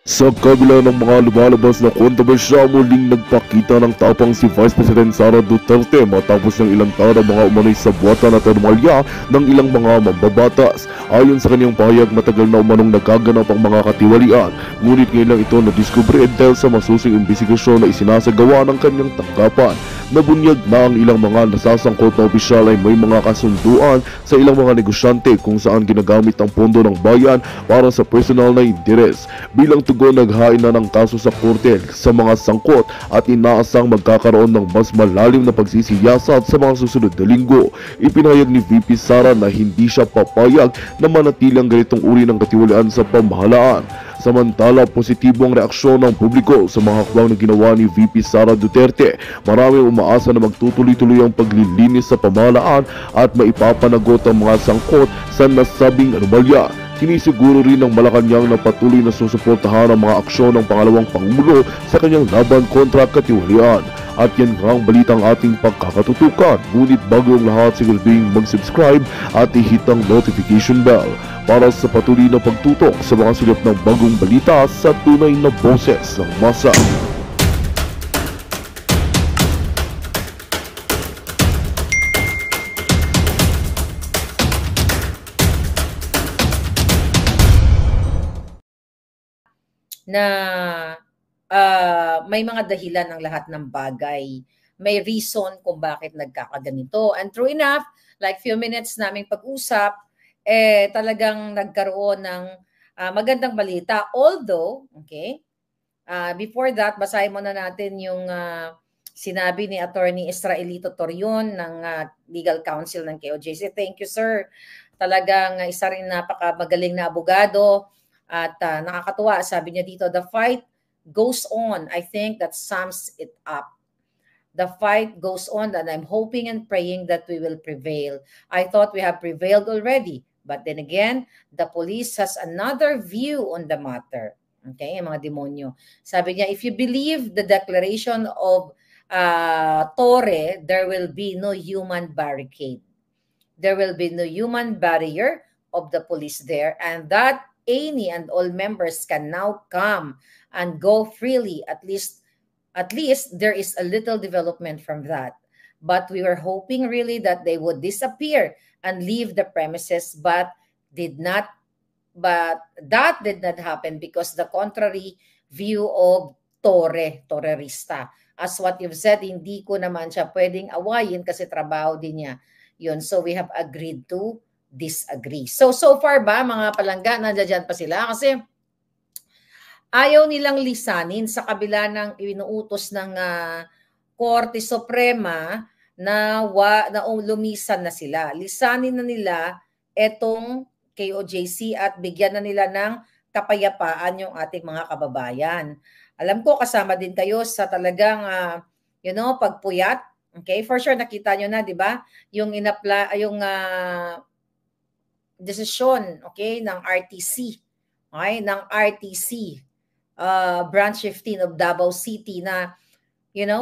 Sa kabila ng mga lumalabas na kontrobersya, muling nagpakita ng tapang si Vice President Sara Duterte matapos ng ilang tara mga umano'y sabwatan at anomalya ng ilang mga mambabatas. Ayon sa kanyang pahayag, matagal na umanong nagaganap ang mga katiwalian, ngunit ngayon lang ito nadiskubre dahil sa masusing investigasyon na isinasagawa ng kanyang tanggapan. Nabunyag na ang ilang mga nasasangkot na opisyal ay may mga kasunduan sa ilang mga negosyante kung saan ginagamit ang pondo ng bayan para sa personal na interes. Bilang tugon, naghain na ng kaso sa korte sa mga sangkot at inaasang magkakaroon ng mas malalim na pagsisiyasat sa mga susunod na linggo. Ipinahayag ni VP Sara na hindi siya papayag na manatili ang ganitong uri ng katiwalian sa pamahalaan. Samantala, positibo ang reaksyon ng publiko sa mga hakbang na ginawa ni VP Sara Duterte. Maraming umaasa na magtutuloy-tuloy ang paglilinis sa pamahalaan at maipapanagot ang mga sangkot sa nasabing anomalya. Sinisiguro rin ng Malacanang na patuloy na susuportahan ang mga aksyon ng pangalawang Pangulo sa kanyang laban kontra katiwalian. At yan nga ang balitang ating pagkakatutukan. Ngunit bago ang lahat, siguraduhin mag-subscribe at i-hit ang notification bell para sa patuloy na pagtutok sa mga sulap ng bagong balita sa tunay na boses ng masa. Na may mga dahilan ng lahat ng bagay. May reason kung bakit nagkakaganito. And true enough, like few minutes naming pag-usap, talagang nagkaroon ng magandang balita. Although, okay, before that, basahin muna natin yung sinabi ni Attorney Israelito Torion ng Legal Counsel ng KOJC. Thank you, sir. Talagang isa rin napakamagaling na abogado. At nakakatuwa, sabi niya dito, the fight goes on. I think that sums it up. The fight goes on and I'm hoping and praying that we will prevail. I thought we have prevailed already. But then again, the police has another view on the matter. Okay, mga demonyo. Sabi niya, if you believe the declaration of Torre, there will be no human barricade. There will be no human barrier of the police there, and that any and all members can now come and go freely. At least there is a little development from that. But we were hoping really that they would disappear and leave the premises, but that did not happen because the contrary view of Torrerista. As what you've said, hindi ko naman siya pwedeng awayin kasi trabaho din niya yun. So we have agreed to disagree. So far ba, mga palangga, nandiyan pa sila? Kasi ayaw nilang lisanin sa kabila ng inuutos ng Korte Suprema na lumisan na sila. Lisanin na nila etong KOJC at bigyan na nila ng kapayapaan yung ating mga kababayan. Alam ko kasama din kayo sa talagang pagpuyat. Okay, for sure nakita nyo na, 'di ba? Yung desisyon, okay, ng RTC. Okay, ng RTC branch 15 of Davao City na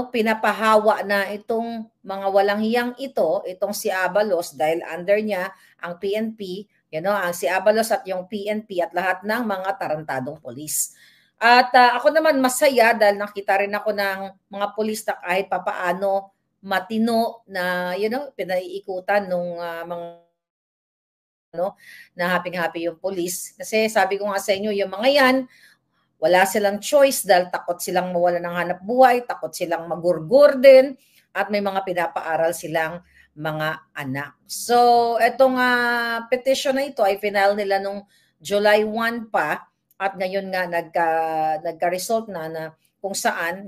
pinapahawa na itong mga walang hiyang itong si Abalos dahil under niya ang PNP, ang si Abalos at yung PNP at lahat ng mga tarantadong polis. At ako naman masaya dahil nakita rin ako ng mga polis na kahit papaano matino na pinaiikutan nung mga na happy-happy yung polis. Kasi sabi ko nga sa inyo, yung mga yan, wala silang choice dahil takot silang mawala ng hanap buhay, takot silang magurgur din, at may mga pinapaaral silang mga anak. So, etong petition na ito ay final nila nung July 1 pa at ngayon nga nagka-result na kung saan,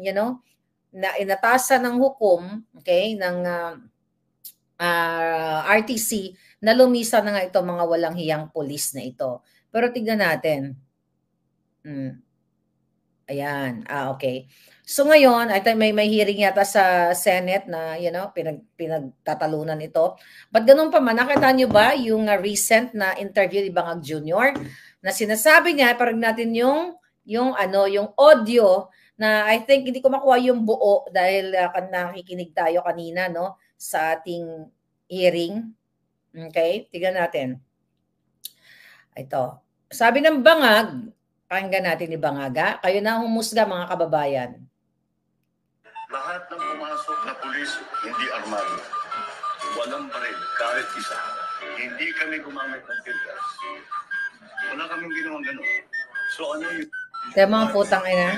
na inatasan ng hukom, okay, ng RTC na lumisan na nga ito mga walang hiyang polis na ito. Pero tignan natin. Ayan. Okay. So ngayon, I think may hearing yata sa Senate na, pinagtatalunan ito. But ganun pa man, nakita nyo ba yung recent na interview ni Bangag Jr. na sinasabi niya, parang natin yung audio na I think hindi ko makuha yung buo dahil nakikinig tayo kanina sa ating hearing. Okay, tignan natin. Ito. Sabi ng Bangag, Pakinggan natin ni Bangaga. Kayo na humusga, mga kababayan. Lahat ng pumasok na pulis, hindi armado. Walang baril, kahit isa. Hindi kami gumamit ng tear gas. Wala kaming ginawang gano'n. So ano yung... Kaya mga putang ina.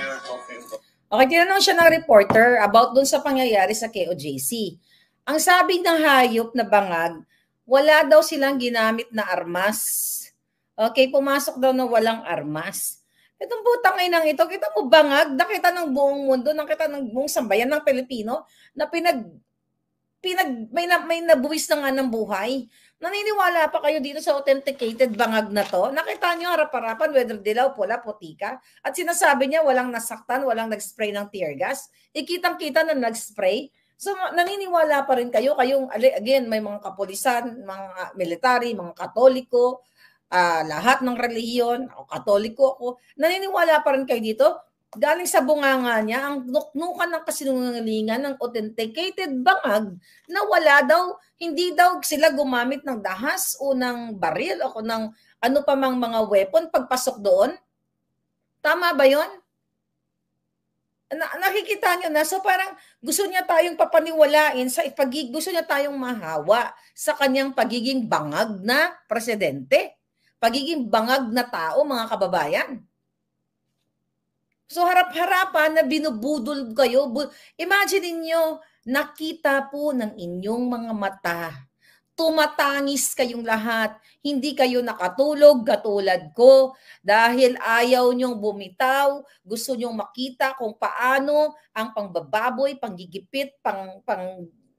Okay, tinanong siya ng reporter about dun sa pangyayari sa KOJC. Ang sabi ng hayop na bangag, wala daw silang ginamit na armas. Okay, pumasok daw na walang armas. Itong putang inang ito, kita mo bangag, nakita ng buong mundo, nakita ng buong sambayan ng Pilipino na may nabuwis na nga ng buhay. Naniniwala pa kayo dito sa authenticated bangag na to? Nakita nyo harap-harapan, whether dilaw, pula, putika. At sinasabi niya walang nasaktan, walang nag-spray ng tear gas. Ikitang-kita na nag-spray. So naniniwala pa rin kayo, again, may mga kapulisan, mga military, mga katoliko, lahat ng relihiyon, ako katoliko ako, naniniwala pa rin kayo dito, galing sa bunganga niya, ang nuknukan ng kasinungalingan ng authenticated bangag na wala daw, hindi daw sila gumamit ng dahas o ng baril o ng ano pa mang mga weapon pagpasok doon. Tama ba yon? Nakikita nyo na, so parang gusto niya tayong papaniwalain, gusto niya tayong mahawa sa kanyang pagiging bangag na presidente. Pagiging bangag na tao, mga kababayan. So harap-harapan na binubudol kayo. Imagine niyo, nakita po ng inyong mga mata. Tumatangis kayong lahat. Hindi kayo nakatulog katulad ko dahil ayaw nyong bumitaw. Gusto nyong makita kung paano ang pangbababoy, panggigipit, pang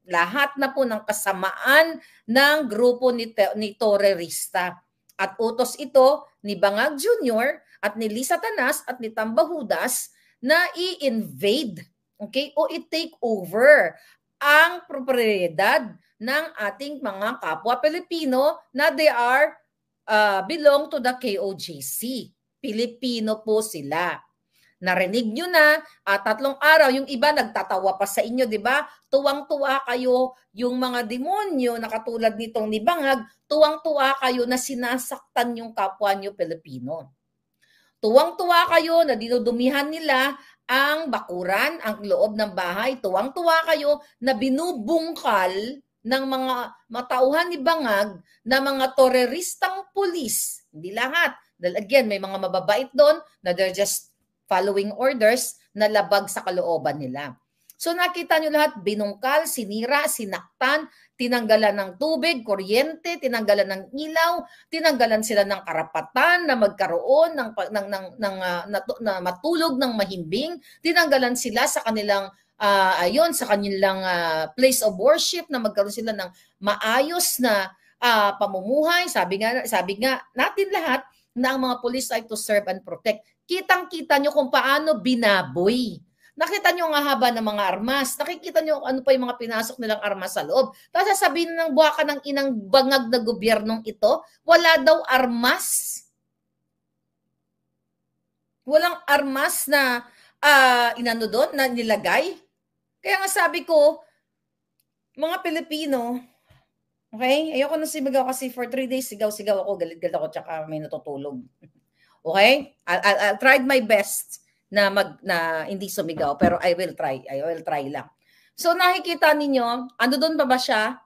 lahat na po ng kasamaan ng grupo ni terorista. At utos ito ni Bangag Jr. at ni Lisa Tanas at ni Tambahudas na i-invade, okay, o i-take over ang propriedad ng ating mga kapwa Pilipino na they are belong to the KOJC. Pilipino po sila. Narinig nyo na, 3 araw, yung iba nagtatawa pa sa inyo, di ba? Tuwang-tuwa kayo, yung mga demonyo na katulad nitong ni Bangag, tuwang-tuwa kayo na sinasaktan yung kapwa nyo Pilipino. Tuwang-tuwa kayo na dinudumihan nila ang bakuran, ang loob ng bahay. Tuwang-tuwa kayo na binubungkal ng mga matauhan ni Bangag na mga teroristang pulis. Hindi lahat. Dahil again, may mga mababait doon na they're just following orders na labag sa kalooban nila. So nakita nyo lahat, binungkal, sinira, sinaktan, tinanggalan ng tubig, kuryente, tinanggalan ng ilaw, tinanggalan sila ng karapatan na magkaroon na matulog ng mahimbing, tinanggalan sila sa kanilang sa kanilang place of worship, na magkaroon sila ng maayos na pamumuhay. Sabi nga natin lahat na ang mga police ay to serve and protect. Kitang-kita nyo kung paano binaboy. Nakita nyo nga haba ng mga armas. Nakikita nyo ano pa yung mga pinasok nilang armas sa loob. Tapos sasabihin ng buwaka ng inang bangag na gobyernong ito, wala daw armas. Walang armas na inano doon, na nilagay. Kaya nga sabi ko, mga Pilipino, okay, ayoko na sigaw kasi for 3 days sigaw-sigaw ako, galit-galit ako, tsaka may natutulog. Okay? I'll try my best na hindi sumigaw, pero I will try lang. So nakikita ninyo, ando doon pa ba siya?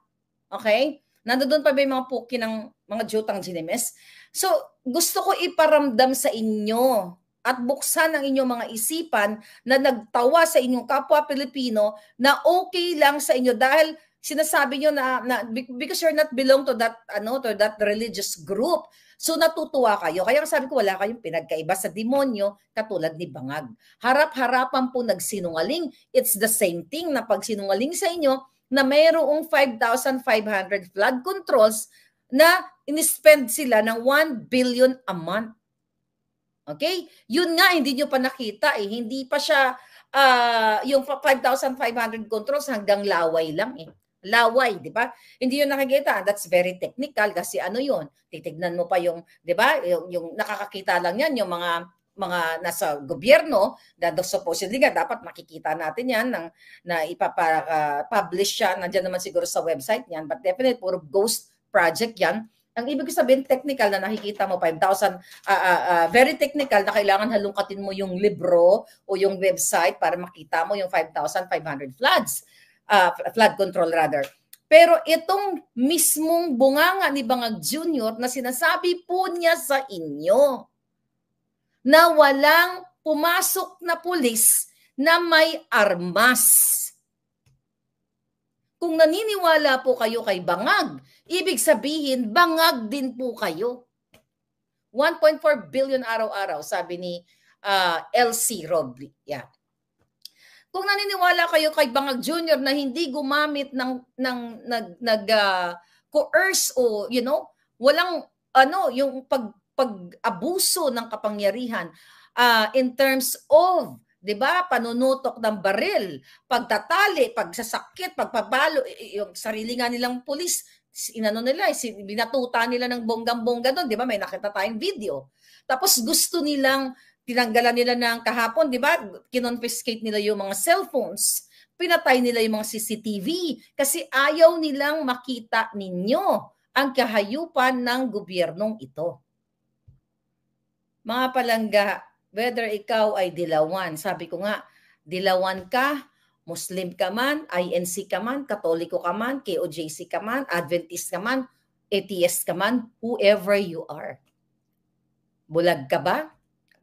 Okay? Nandoon pa ba yung mga puki ng mga jutang ginimes? So gusto ko iparamdam sa inyo at buksan ang inyong mga isipan na nagtawa sa inyong kapwa Pilipino na okay lang sa inyo dahil sinasabi nyo na because you're not belong to that religious group. So natutuwa kayo. Kaya sabi ko, wala kayong pinagkaiba sa demonyo katulad ni Bangag. Harap-harapan po nagsinungaling. It's the same thing na pag sinungaling sa inyo na mayroong 5,500 flood controls na inispend sila ng 1 billion a month. Okay? Yun nga, hindi nyo pa nakita eh. Hindi pa siya, yung 5,500 controls hanggang laway lang eh. Laway, di ba? Hindi yun nakikita. That's very technical kasi ano yun? Titignan mo pa yung, di ba? Yung nakakakita lang yan, yung mga nasa gobyerno, supposedly nga dapat makikita natin yan na ipapa-publish siya. Nandiyan naman siguro sa website yan. But definitely, puro ghost project yan. Ang ibig sabihin, technical na nakikita mo, 5,000, very technical na kailangan halungkatin mo yung libro o yung website para makita mo yung 5,500 floods, flood control rather. Pero itong mismong bunganga ni Bangag Jr. na sinasabi po niya sa inyo na walang pumasok na pulis na may armas. Kung naniniwala po kayo kay Bangag, ibig sabihin, bangag din po kayo. 1.4 billion araw-araw, sabi ni LC Robley. Yeah. Kung naniniwala kayo kay Bangag Jr. na hindi gumamit ng coerce o, you know, walang, yung pag-abuso ng kapangyarihan in terms of, 'di ba, panunutok ng baril, pagtatali, pagsasakit, pagpabalo, yung sarili nga nilang pulis, inano nila, binatuta nila ng bonggang-bongga doon, 'di ba? May nakita tayong video. Tapos gusto nilang tinanggalan nila ng kahapon, 'di ba? Kinonfiscate nila yung mga cellphones. Pinatay nila yung mga CCTV kasi ayaw nilang makita ninyo ang kahayupan ng gobyernong ito. Mga palangga, whether ikaw ay dilawan, sabi ko nga, dilawan ka, Muslim ka man, INC ka man, Katoliko ka man, KOJC ka man, Adventist ka man, atheist ka man, whoever you are. Bulag ka ba?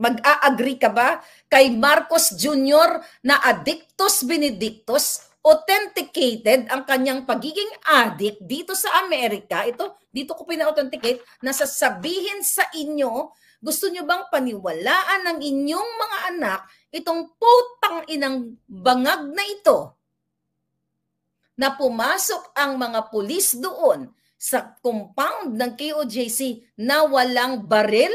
Mag-a-agree ka ba kay Marcos Jr. na addictus benedictus, authenticated ang kanyang pagiging addict dito sa Amerika? Ito, dito ko pina-authenticate, na sasabihin sa inyo. Gusto nyo bang paniwalaan ng inyong mga anak itong putang inang bangag na ito na pumasok ang mga pulis doon sa compound ng KOJC na walang baril,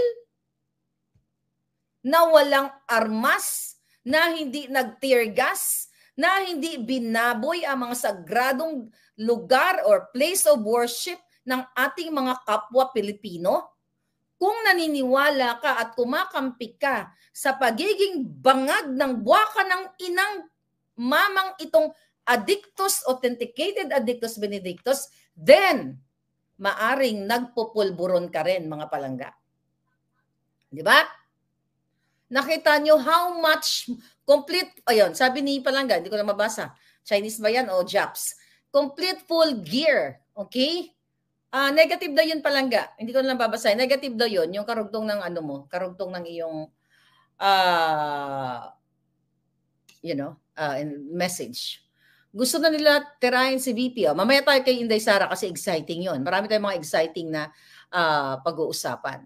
na walang armas, na hindi nag-tear gas, na hindi binaboy ang mga sagradong lugar or place of worship ng ating mga kapwa Pilipino? Kung naniniwala ka at kumakampi ka sa pagiging bangag ng buwaka ng inang mamang itong addictus, authenticated addictus benedictus, then maaring nagpupulburon ka rin, mga palangga. Di ba? Nakita nyo how much complete, ayun, sabi ni palangga, hindi ko na mabasa, Chinese ba yan o Japs? Complete full gear, okay? Negative daw yun, palangga. Hindi ko na lang babasahin. Negative daw yun, yung karugtong ng ano mo, karugtong ng iyong message. Gusto na nila tirahin si VP. Mamaya tayo kay Inday Sara kasi exciting yun. Marami tayong mga exciting na pag-uusapan.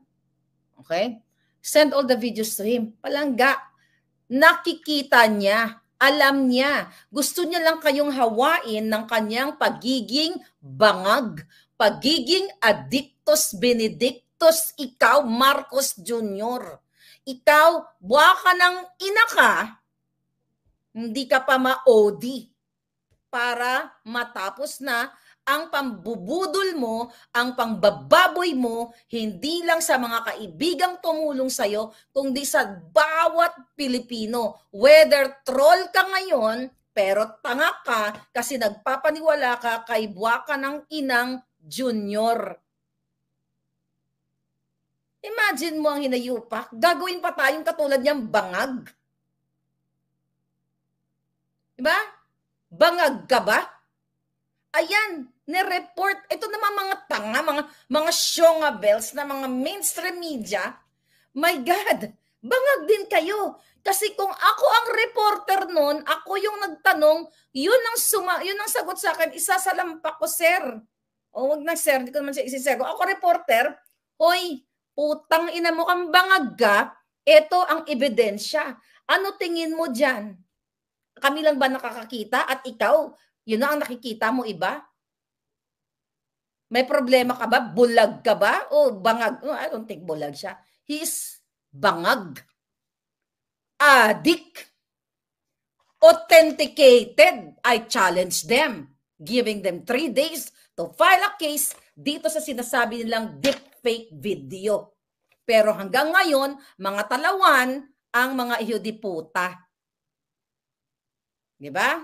Okay? Send all the videos to him. Palangga, nakikita niya, alam niya. Gusto niya lang kayong hawain ng kanyang pagiging bangag, pagiging addictus benedictus, ikaw, Marcos Jr. Ikaw, buwa ka ng ina ka, hindi ka pa ma-OD para matapos na ang pambubudol mo, ang pangbababoy mo, hindi lang sa mga kaibigang tumulong sa'yo, kundi sa bawat Pilipino. Whether troll ka ngayon, pero tanga ka kasi nagpapaniwala ka kay buwa ka ng inang Junior. Imagine mo ang hinayupak. Gagawin pa tayong katulad niyang bangag. Diba? Bangag ka ba? Ayan, nireport. Ito naman mga tanga, mga syongabels na mga mainstream media. My God, bangag din kayo. Kasi kung ako ang reporter nun, ako yung nagtanong, yun ang sagot sa akin, isasalampak ko, sir. O wag na, sir, hindi ko naman siya isisir. Kung ako reporter, hoy, putang ina mo kang bangag ka, ito ang ebidensya. Ano tingin mo dyan? Kami lang ba nakakakita at ikaw, yun na ang nakikita mo, iba? May problema ka ba? Bulag ka ba? O bangag? Oh, I don't think bulag siya. He is bangag. Addict. Authenticated. I challenge them. Giving them 3 days to file a case dito sa sinasabi nilang deepfake video. Pero hanggang ngayon, mga talawan ang mga ihudiputa. Diba?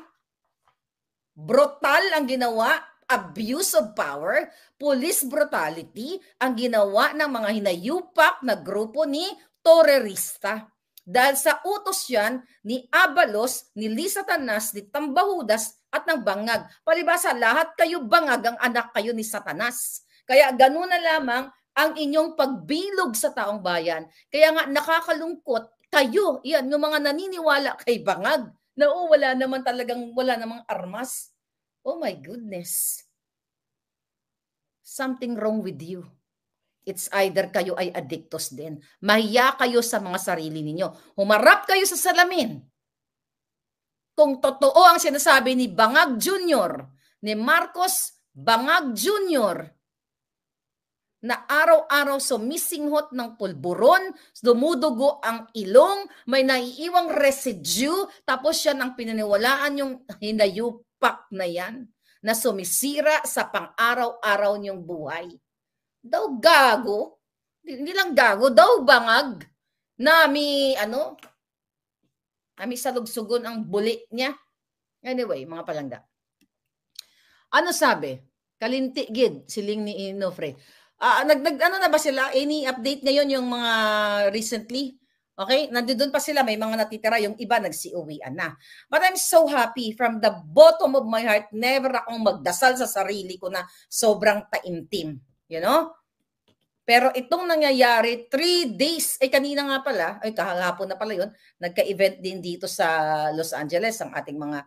Brutal ang ginawa. abuse of power, police brutality ang ginawa ng mga hinayupak na grupo ni terorista. Dahil sa utos yan ni Abalos, ni Lisa Tanas, ni Tambahudas at ng Bangag. Palibasa, lahat kayo bangag, ang anak kayo ni Satanas. Kaya ganun na lamang ang inyong pagbilog sa taong bayan. Kaya nga nakakalungkot kayo, yan, yung mga naniniwala kay Bangag, na wala namang armas. Oh my goodness. Something wrong with you. It's either kayo ay addictos din. Mahiya kayo sa mga sarili ninyo. Humarap kayo sa salamin. Kung totoo ang sinasabi ni Bangag Jr., ni Marcos Bangag Jr., na araw-araw sumisinghot ng pulburon, dumudugo ang ilong, may naiiwang residue, tapos yan ang pinaniwalaan yung hinayupak na yan, na sumisira sa pang-araw-araw niyong buhay. Daw gago, hindi lang gago, daw bangag, na may salugsugon ang buli niya. Anyway, mga palangga. Ano sabi? Kalinti gid, siling ni Inofre. Ano na ba sila? Any update ngayon yung mga recently? Okay? Nandoon pa sila, may mga natitira, yung iba nagsiuwian na. But I'm so happy from the bottom of my heart, never akong magdasal sa sarili ko na sobrang taimtim. You know? Pero itong nangyayari, 3 days, kanina nga pala, kahapon na pala yun, nagka-event din dito sa Los Angeles, ang ating mga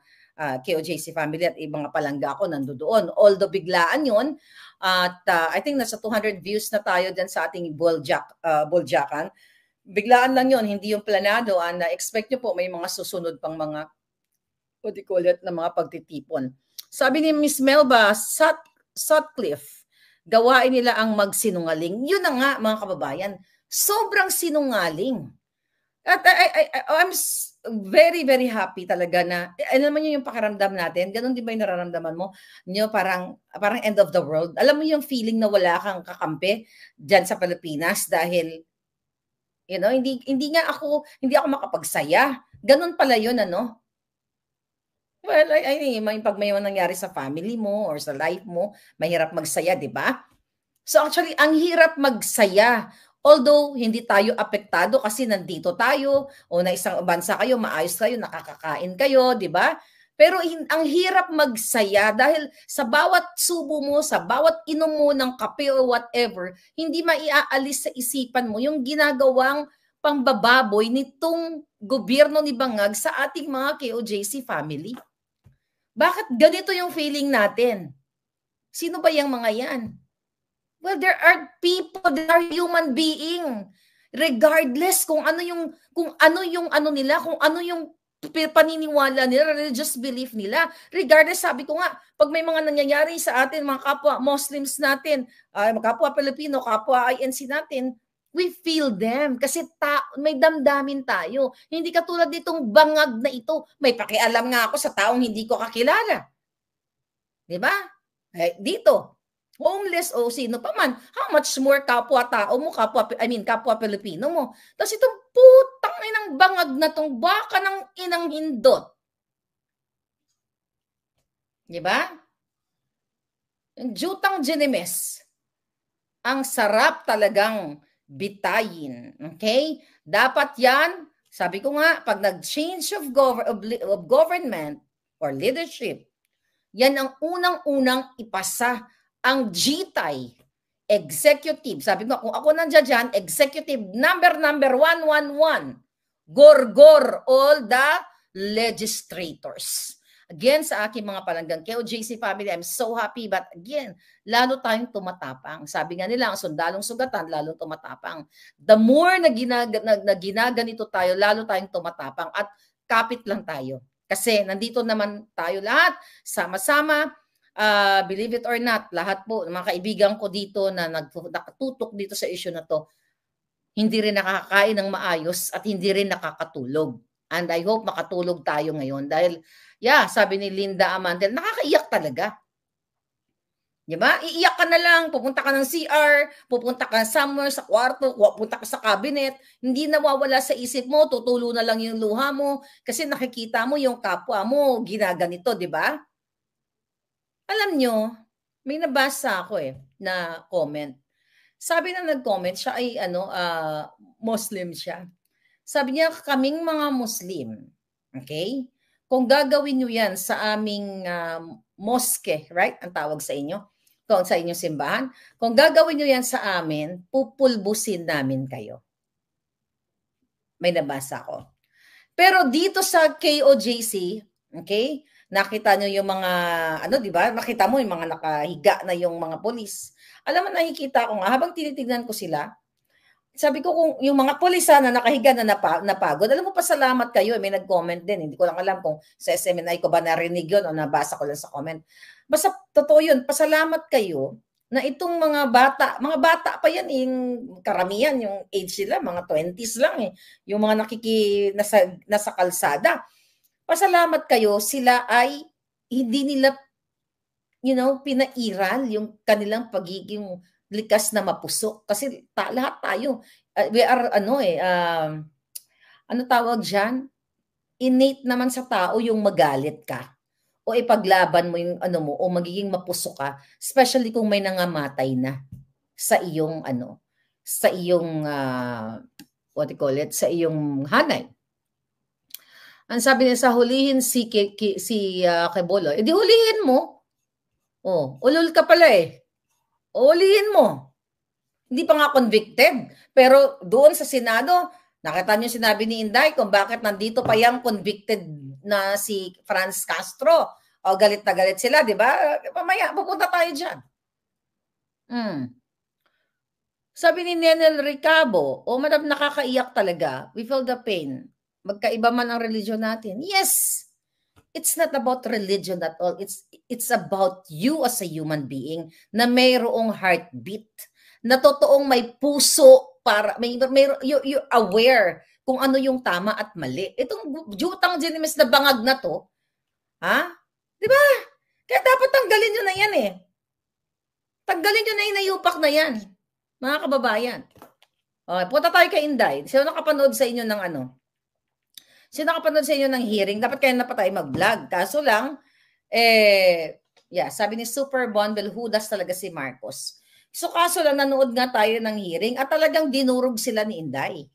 KOJC family at ibang palangga ko nandoon. Although biglaan yun, at I think nasa 200 views na tayo dyan sa ating Buljakan. Biglaan lang yun, hindi yung planado. Expect nyo po may mga susunod pang mga, what do you call it, na mga pagtitipon. Sabi ni Miss Melba Sutcliffe, gawain nila ang magsinungaling. Yun na nga mga kababayan, sobrang sinungaling. At I'm very, very happy talaga na, ano naman yung pakiramdam natin, ganun din ba yung nararamdaman mo? Parang end of the world. Alam mo yung feeling na wala kang kakampi dyan sa Pilipinas dahil, hindi ako makapagsaya. Ganun pala yun, ano? Well, pag may nangyari sa family mo or sa life mo, mahirap magsaya, di ba? So actually, ang hirap magsaya. Although hindi tayo apektado kasi nandito tayo o na isang bansa kayo, maayos kayo, nakakakain kayo, di ba? Pero ang hirap magsaya dahil sa bawat subo mo, sa bawat inom mo ng kape o whatever, hindi maiaalis sa isipan mo yung ginagawang pangbababoy nitong gobyerno ni Bangag sa ating mga KOJC family. Bakit ganito yung feeling natin? Sino ba yung mga yan? Well, there are people, there are human being. Regardless kung ano yung paniniwala nila, religious belief nila. Regardless, sabi ko nga, pag may mga nangyayari sa atin, mga kapwa Muslims natin, kapwa Pilipino, kapwa INC natin, we feel them kasi may damdamin tayo. Hindi katulad nitong Bangag na ito. May pakialam nga ako sa taong hindi ko kakilala. Di ba? Dito, homeless o sino pa man, how much more kapwa-tao mo, kapwa Pilipino mo. Tapos itong putang inang Bangag na tong baka ng inang hindot. Diba? Yung jutang Genemes, ang sarap talagang bitayin. Okay? Dapat yan, sabi ko nga, pag nag-change of government or leadership, yan ang unang-unang ipasa ang GTAI, executive. Sabi ko, kung ako nandiyan dyan, executive number 111, gorgor all the legislators. Again, sa aking mga palanggang KOJC family, I'm so happy. But again, lalo tayong tumatapang. Sabi nga nila, ang sundalong sugatan, lalo tumatapang. The more na ginaganito tayo, lalo tayong tumatapang. At kapit lang tayo. Kasi nandito naman tayo lahat, sama-sama. Believe it or not, lahat po, mga kaibigan ko dito na nakatutok dito sa issue na to, hindi rin nakakain ng maayos at hindi rin nakakatulog. And I hope makatulog tayo ngayon dahil, sabi ni Linda Amantel, nakakaiyak talaga. Diba? Iiyak ka na lang, pupunta ka ng CR, pupunta ka somewhere sa kwarto, pupunta ka sa cabinet, hindi nawawala sa isip mo, tutulo na lang yung luha mo kasi nakikita mo yung kapwa mo ginaganito, di ba? Alam nyo, May nabasa ako na comment. Sabi na nag-comment, siya ay Muslim siya. Sabi niya, kaming mga Muslim, okay? Kung gagawin niyo yan sa aming mosque, right? Ang tawag sa inyo. Kung sa inyong simbahan. Kung gagawin niyo yan sa amin, pupulbusin namin kayo. May nabasa ko. Pero dito sa KOJC, okay? Nakita niyo yung mga, di ba? Nakita mo yung mga nakahiga na yung mga polis. Alam mo, nakikita ko nga, habang tinitignan ko sila, sabi ko kung yung mga polis na nakahiga na napagod, alam mo, pasalamat kayo. May nag-comment din. Hindi ko lang alam kung sa SMNI ko ba narinig yun o nabasa ko lang sa comment. Basta totoo yun, pasalamat kayo na itong mga bata pa yan, yung karamihan, yung age nila, mga 20s lang yung mga nasa kalsada. Pasalamat kayo, sila ay hindi nila, pinairal yung kanilang pagiging likas na mapusok. Kasi lahat tayo, we are, ano tawag dyan? Innate naman sa tao yung magalit ka. O ipaglaban mo yung mo, o magiging mapusok ka, especially kung may nangamatay na sa iyong, sa iyong, what do you call it, sa iyong hanay. Ang sabi niya sa hulihin si Kebolo, edi hulihin mo. Ulol ka pala ulihin mo. Hindi pa nga convicted. Pero doon sa Senado, nakita niyo sinabi ni Inday kung bakit nandito pa yung convicted na si Franz Castro. O galit na galit sila, di ba? Mamaya, pupunta tayo dyan. Sabi ni Nenel Ricabo, madam, nakakaiyak talaga. We feel the pain. Magkaiba man ang religion natin. Yes! It's not about religion at all. It's about you as a human being na mayroong heartbeat, na totoong may puso para you're aware kung ano yung tama at mali. Itong jutang genimis na bangag na to, di ba? Kaya dapat tanggalin nyo na yan Tanggalin nyo na yung nayupak na yan, mga kababayan. Punta tayo kay Inday. Sino nakapanood sa inyo ng Sino nakapanood sa inyo ng hearing? Dapat kaya na pa tayo mag-vlog. Kaso lang, sabi ni Super Bonbel, hudas talaga si Marcos. So kaso lang, nanood nga tayo ng hearing at talagang dinurog sila ni Inday.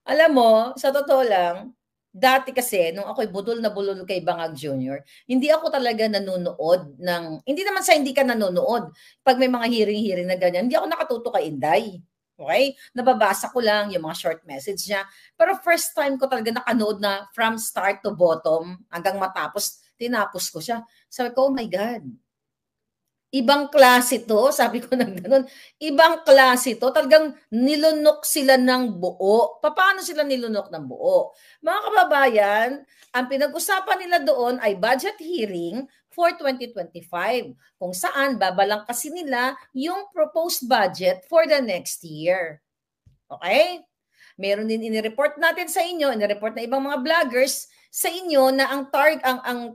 Alam mo, sa totoo lang, dati kasi, nung ako'y budol na bulol kay Bangag Jr., hindi ako talaga nanonood hindi naman sa hindi ka nanonood. Pag may mga hearing na ganyan, hindi ako nakatuto kay Inday. Okay? Nababasa ko lang yung mga short message niya. Pero first time ko talaga nakanood na from start to bottom hanggang matapos, tinapos ko siya. Sabi ko, oh my God. Ibang klase to. Sabi ko na gano'n. Ibang klase to. Talagang nilunok sila ng buo. Paano sila nilunok ng buo? Mga kababayan, ang pinag-usapan nila doon ay budget hearing for 2025, kung saan babalangkasin nila yung proposed budget for the next year. Okay? Meron din inireport natin sa inyo, inireport na ibang mga vloggers sa inyo na ang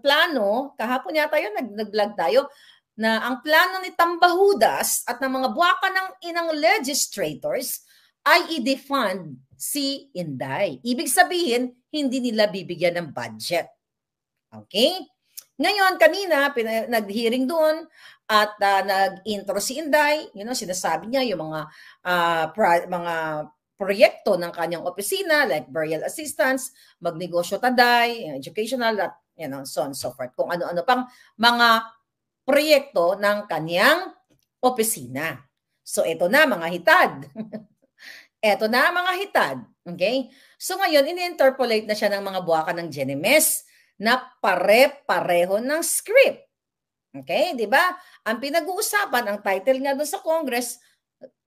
plano, kahapon yata yun, nag-vlog tayo, na ang plano ni Tambahudas at ng mga buwaka ng inang legislators ay i-defund si Inday. Ibig sabihin, hindi nila bibigyan ng budget. Okay? Ngayon, kanina, nag-hearing doon at nag-intro si Inday. Sinasabi niya yung mga proyekto ng kanyang opisina like burial assistance, magnegosyo taday, educational, at so on and so forth. Kung ano-ano pang mga proyekto ng kanyang opisina. So, ito na mga hitad. Ito na mga hitad. Okay? So, ngayon, ini-interpolate na siya ng mga buwaka ng GNMS na pare-pareho ng script. Okay, di ba? Ang pinag-uusapan, ang title nga doon sa Congress,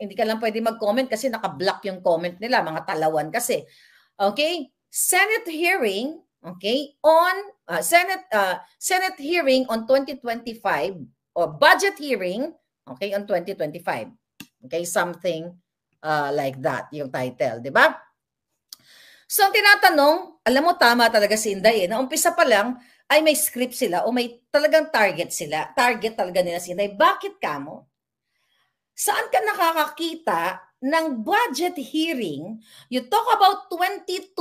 hindi ka lang pwede mag-comment kasi naka-block yung comment nila, mga talawan kasi. Okay? Senate hearing, okay, on Senate hearing on 2025 or budget hearing, okay, on 2025. Okay, something like that yung title, di ba? So, ang tinatanong, alam mo, tama talaga si Inday na umpisa pa lang ay may script sila o may talagang target sila. Target talaga nila si Inday. Bakit kamo? Saan ka nakakakita ng budget hearing? You talk about 2025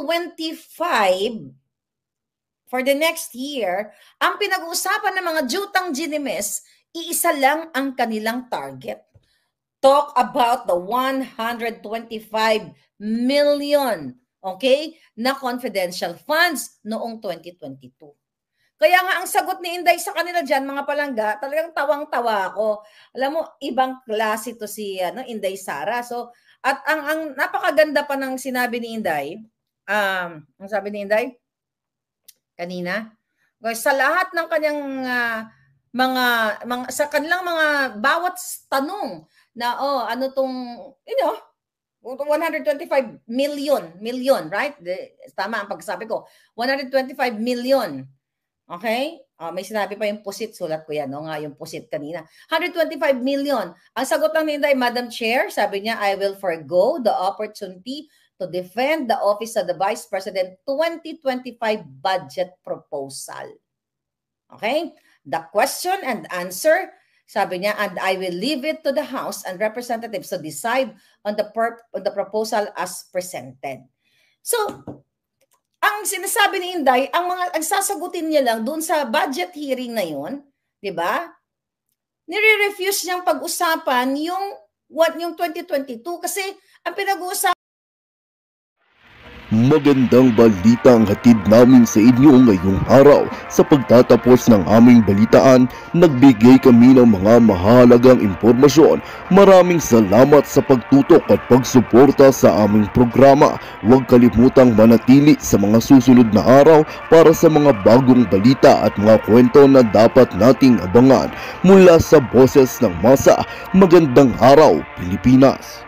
for the next year, ang pinag-uusapan ng mga jutang ginimes, iisa lang ang kanilang target. Talk about the 125 million, okay, na confidential funds noong 2022. Kaya nga ang sagot ni Inday sa kanila dyan, mga palangga, talagang tawang-tawa ako. Alam mo, ibang klase to si Inday Sara. So, at ang napakaganda pa ng sinabi ni Inday, ang sabi ni Inday kanina, sa lahat ng kanyang mga sa kanilang mga bawat tanong na ano tong 125 million, right? Tama ang pagsabi ko. 125 million. Okay? May sinabi pa yung pusit, sulat ko yan, nga yung pusit kanina. 125 million. Ang sagot lang ni Inday, Madam Chair, sabi niya, I will forgo the opportunity to defend the office of the Vice President 2025 budget proposal. Okay? The question and answer, sabi niya, and I will leave it to the House and Representatives to decide on the proposal as presented. So, ang sinasabi ni Inday, ang sasagutin niya lang doon sa budget hearing na yun, di ba? Nire-refuse niyang pag-usapan yung 2022 kasi ang pinag-uusapan. Magandang balita ang hatid namin sa inyo ngayong araw. Sa pagtatapos ng aming balitaan, nagbigay kami ng mga mahalagang impormasyon. Maraming salamat sa pagtutok at pagsuporta sa aming programa. Huwag kalimutang manatili sa mga susunod na araw para sa mga bagong balita at mga kwento na dapat nating abangan. Mula sa Boses ng Masa, magandang araw, Pilipinas!